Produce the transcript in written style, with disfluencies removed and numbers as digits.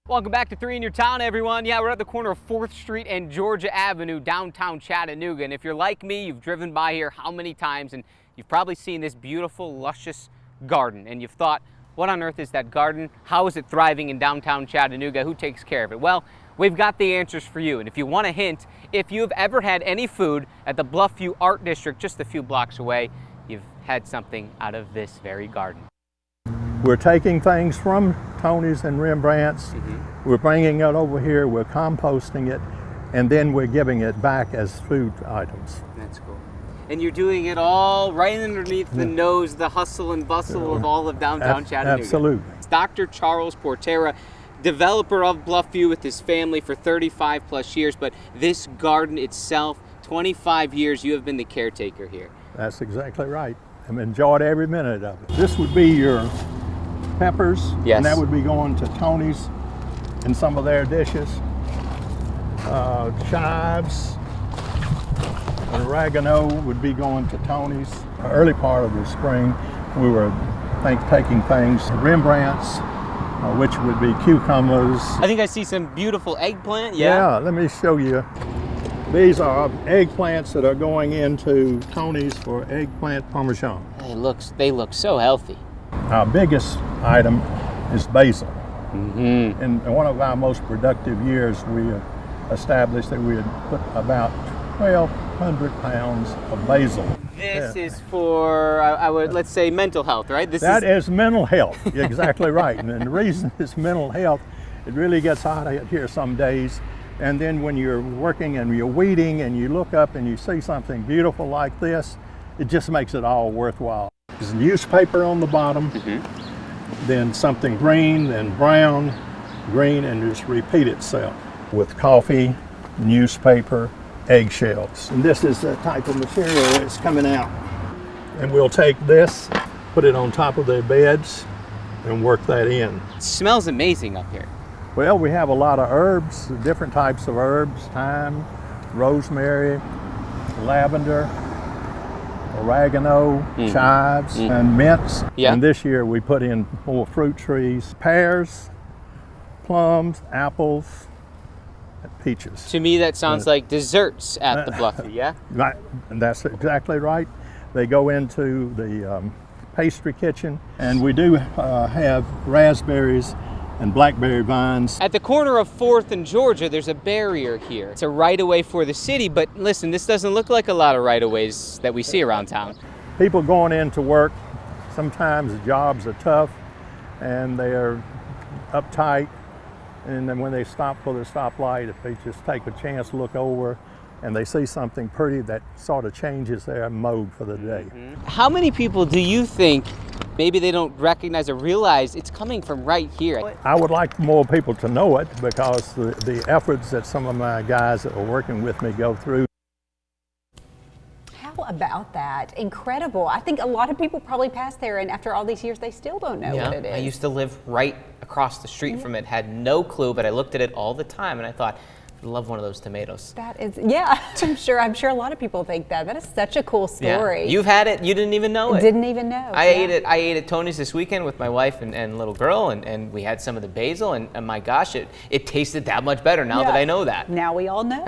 Welcome back to 3 in Your Town, everyone. Yeah, we're at the corner of 4th Street and Georgia Avenue, downtown Chattanooga. And if you're like me, you've driven by here how many times, and you've probably seen this beautiful, luscious garden. And you've thought, what on earth is that garden? How is it thriving in downtown Chattanooga? Who takes care of it? Well, we've got the answers for you. And if you want a hint, if you've ever had any food at the Bluff View Art District just a few blocks away, you've had something out of this very garden. We're taking things from Tony's and Rembrandt's, we're bringing it over here, we're composting it, and then we're giving it back as food items. That's cool. And you're doing it all right underneath the nose, the hustle and bustle of all of downtown Chattanooga. Absolutely. It's Dr. Charles Portera, developer of Bluff View with his family for 35 plus years, but this garden itself, 25 years, you have been the caretaker here. That's exactly right. I've enjoyed every minute of it. This would be your peppers, and that would be going to Tony's in some of their dishes. Chives and oregano would be going to Tony's. Early part of the spring, we were taking things to Rembrandt's, which would be cucumbers. I think I see some beautiful eggplant. Yeah, let me show you. These are eggplants that are going into Tony's for eggplant parmesan. They look so healthy. Our biggest item is basil. In one of our most productive years, we established that we had put about 1,200 pounds of basil. This is for, let's say, mental health, right? That is mental health, you're exactly right. And the reason it's mental health, it really gets hot out here some days. And then when you're working and you're weeding and you look up and you see something beautiful like this, it just makes it all worthwhile. There's newspaper on the bottom, then something green, then brown, green, and just repeat itself with coffee, newspaper, eggshells. And this is the type of material that's coming out. And we'll take this, put it on top of the beds, and work that in. It smells amazing up here. Well, we have a lot of herbs, different types of herbs, thyme, rosemary, lavender, oregano, chives, and mints. And this year we put in more fruit trees, pears, plums, apples, and peaches. To me, that sounds like desserts at the Bluff View, yeah? Right, and that's exactly right. They go into the pastry kitchen, and we do have raspberries and blackberry vines. At the corner of 4th and Georgia, there's a barrier here. It's a right-of-way for the city, but listen, this doesn't look like a lot of right-of-ways that we see around town. People going into work, sometimes the jobs are tough and they're uptight, and then when they stop for the stoplight, if they just take a chance to look over and they see something pretty, that sort of changes their mode for the day. How many people do you think maybe they don't recognize or realize it's coming from right here? I would like more people to know it because the efforts that some of my guys that are working with me go through. How about that? Incredible. I think a lot of people probably pass there and after all these years they still don't know what it is. I used to live right across the street from it, had no clue, but I looked at it all the time and I thought, I love one of those tomatoes. That is, yeah, I'm sure a lot of people think that. That is such a cool story. Yeah. You've had it, you didn't even know it. Didn't even know. I ate it at Tony's this weekend with my wife and little girl, and we had some of the basil, and my gosh, it tasted that much better now that I know that. Now we all know.